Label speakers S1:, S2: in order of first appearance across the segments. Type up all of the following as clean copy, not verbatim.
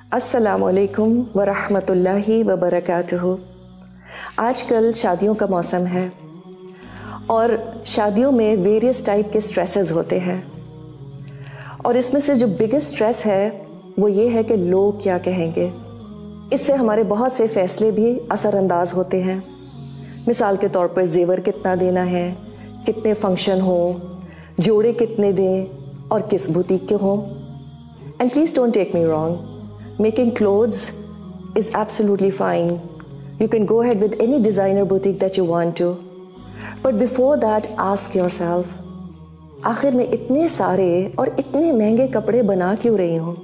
S1: अस्सलाम वालेकुम वरहमतुल्लाहि वबरकातुहू। आज कल शादियों का मौसम है और शादियों में वेरियस टाइप के स्ट्रेसेस होते हैं और इसमें से जो बिगेस्ट स्ट्रेस है वो ये है कि लोग क्या कहेंगे। इससे हमारे बहुत से फैसले भी असरअंदाज होते हैं। मिसाल के तौर पर ज़ेवर कितना देना है, कितने फंक्शन हो, जोड़े कितने दें और किस बुटीक के हों। And please don't take me wrong, making clothes is absolutely fine. You can go ahead with any designer boutique that you want to. But before that, ask yourself, आखिर मैं इतने सारे और इतने महंगे कपड़े बना क्यों रही हूँ?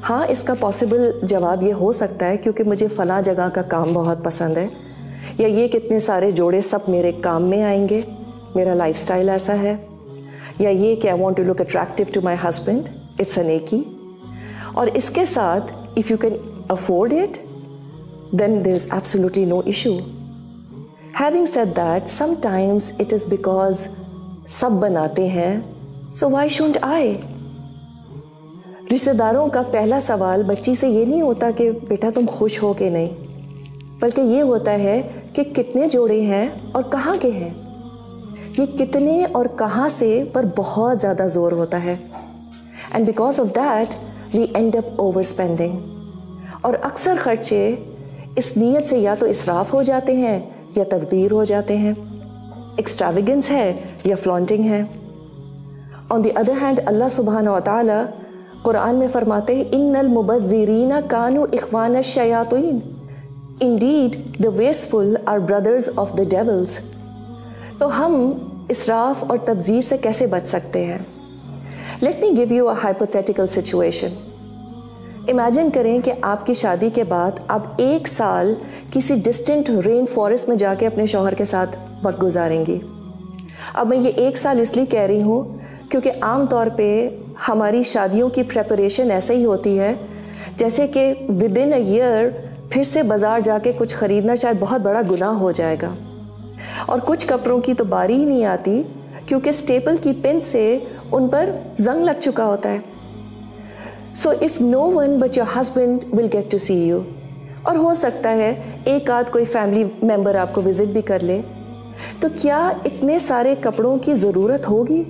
S1: हाँ, इसका पॉसिबल जवाब ये हो सकता है क्योंकि मुझे फ़लाँ जगह का काम बहुत पसंद है, या ये कितने सारे जोड़े सब मेरे काम में आएंगे, मेरा लाइफस्टाइल ऐसा है, या ये कि I want to look attractive to my husband, it's अन एकी। और इसके साथ if you can afford it then there is absolutely no issue. Having said that, sometimes it is because सब बनाते हैं, so why shouldn't I? रिश्तेदारों का पहला सवाल बच्ची से ये नहीं होता कि बेटा तुम खुश हो कि नहीं, बल्कि ये होता है कि कितने जोड़े हैं और कहाँ के हैं। ये कितने और कहाँ से पर बहुत ज़्यादा ज़ोर होता है, and because of that we end up overspending. और अक्सर खर्चे इस नीयत से या तो इसराफ हो जाते हैं या तबदीर हो जाते हैं, एक्स्ट्रावेगेंस है या फ्लॉन्टिंग है। On the other hand Allah सुब्हानहू व तआला कुरान में फरमाते हैं, इन्नल मुबद्दिरीना कानू इख्वान शयातीन, indeed the wasteful are brothers of the devils. तो हम इसराफ और तबजीर से कैसे बच सकते हैं? Let me give you a hypothetical situation. Imagine करें कि आपकी शादी के बाद आप 1 साल किसी डिस्टेंट रेन फॉरेस्ट में जाके अपने शौहर के साथ वक्त गुजारेंगी। अब मैं ये 1 साल इसलिए कह रही हूँ क्योंकि आम तौर पे हमारी शादियों की प्रेपरेशन ऐसे ही होती है जैसे कि विद इन अ ईयर फिर से बाज़ार जाके कुछ ख़रीदना शायद बहुत बड़ा गुनाह हो जाएगा। और कुछ कपड़ों की तो बारी ही नहीं आती क्योंकि स्टेपल की पिन से उन पर जंग लग चुका होता है। So if no one but your husband will get to see you, और हो सकता है एक आध कोई फैमिली मेम्बर आपको विजिट भी कर ले, तो क्या इतने सारे कपड़ों की ज़रूरत होगी?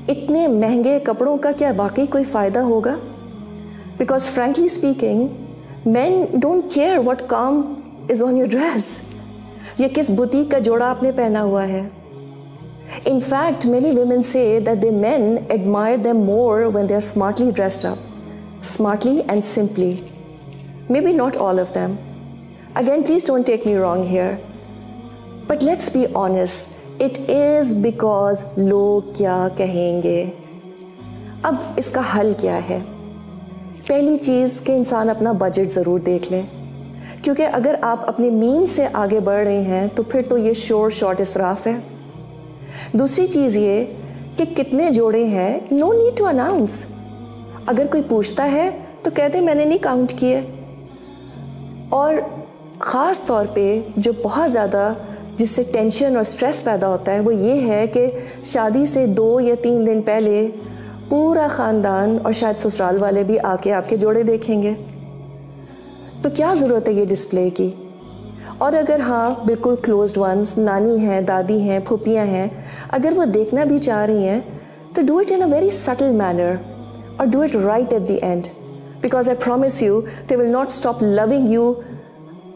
S1: इतने महंगे कपड़ों का क्या वाकई कोई फ़ायदा होगा? Because frankly speaking, men don't care what काम is on your dress, या किस बुटीक का जोड़ा आपने पहना हुआ है। In fact, many women say that the men admire them more when they are smartly dressed up, smartly and simply. Maybe not all of them. Again, please don't take me wrong here. But let's be honest, it is because लोग क्या कहेंगे। अब इसका हल क्या है? पहली चीज़ कि इंसान अपना बजट ज़रूर देख ले, क्योंकि अगर आप अपने मीन से आगे बढ़ रहे हैं तो फिर तो ये शॉर्ट इसराफ है। दूसरी चीज़ ये कि कितने जोड़े हैं, नो नीड टू अनाउंस। अगर कोई पूछता है तो कह दे मैंने नहीं काउंट किए। और ख़ास तौर पे जो बहुत ज़्यादा जिससे टेंशन और स्ट्रेस पैदा होता है वो ये है कि शादी से 2 या 3 दिन पहले पूरा ख़ानदान और शायद ससुराल वाले भी आके आपके जोड़े देखेंगे। तो क्या ज़रूरत है ये डिस्प्ले की? और अगर हाँ बिल्कुल क्लोज्ड वंस, नानी हैं, दादी हैं, फूफियाँ हैं, अगर वो देखना भी चाह रही हैं तो do it in a very subtle manner और do it right at the end, because I promise you they will not stop loving you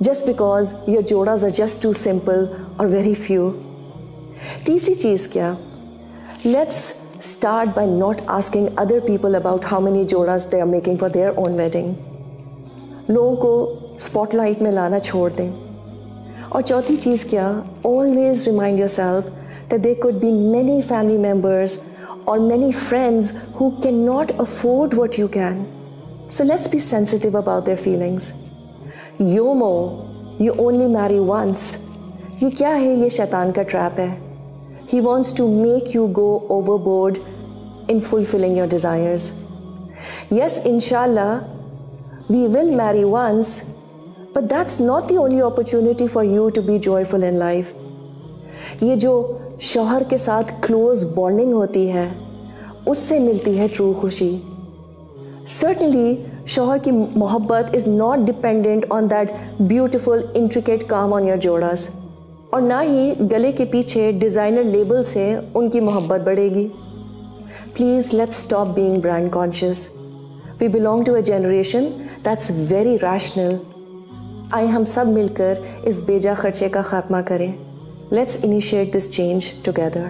S1: just because your जोड़ास आर जस्ट टू सिंपल और वेरी फ्यू। तीसरी चीज़ क्या? Let's start by not asking other people about how many जोड़ास they are making for their own wedding. लोगों को spotlight में लाना छोड़ दें। और चौथी चीज़ क्या? Always remind yourself that there could be many family members और many friends who can not afford what you can, so let's be sensitive about their feelings. YOMO, you only marry once, ये क्या है? ये शैतान का trap है। He wants to make you go overboard in fulfilling your desires. Yes, इंशाल्लाह we will marry once, but that's not the only opportunity for you to be joyful in life. ये जो शौहर के साथ क्लोज बॉन्डिंग होती है उससे मिलती है ट्रू खुशी। Certainly شوہر کی محبت is not dependent on that beautiful intricate کام آن یور جوڑاس، اور نہ ہی گلے کے پیچھے ڈیزائنر لیبل سے ان کی محبت بڑھے گی. Please let's stop being brand conscious. We belong to a generation that's very rational. آئے ہم سب مل کر اس بیجا خرچے کا خاتمہ کریں. Let's initiate this change together.